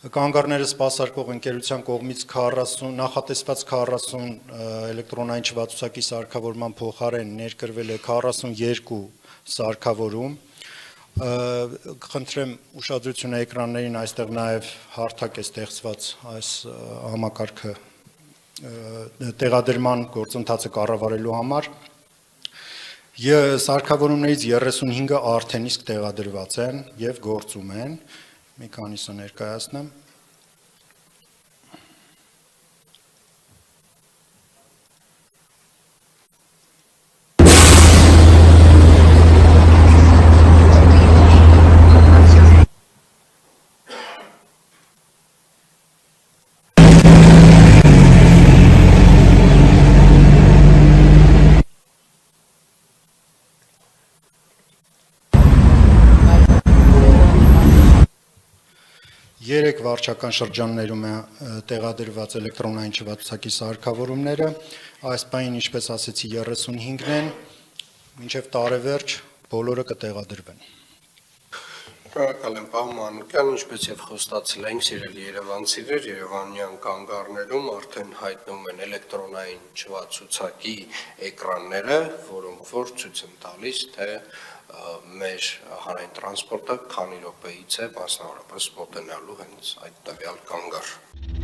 Կանգառները սպասարկող ընկերության կողմից 40 նախատեսված 40 էլեկտրոնային չվացուցակի սարքավորման փոխարեն ներկրվել է 42 սարքավորում։ Խնդրեմ ուշադրությունը էկրաններին, այստեղ նաև հարթակ է ստեղծված այս համակարգը տեղադրման գործընթացը կառավարելու համար։ Սարքավորումներից 35-ը արդեն իսկ տեղադրված են եւ գործում են։ Մի քանիսը ներկայացնեմ։ Երեք վարչական շրջաններում է տեղադրված էլեկտրոնային չվացուցակի սարքավորումները, այս պահին, ինչպես ասեցի, 35-ն են, մինչև տարեվերջ բոլորը կտեղադրվեն։ Շնորհակալ եմ, պարոն Մանուկյան, ինչպես եւ խոստացել ենք, սիրելի երևանցիներ, Երևանյան կանգառներում արդեն հայտնվում են էլեկտրոնային չվացուցակի էկրանները, որոնք որ ցույց են տալիս, թե մեր հանրային տրանսպորտը քանի րոպեից է մասնավորապես մոտենալու հենց այդ տվյալ կանգառ։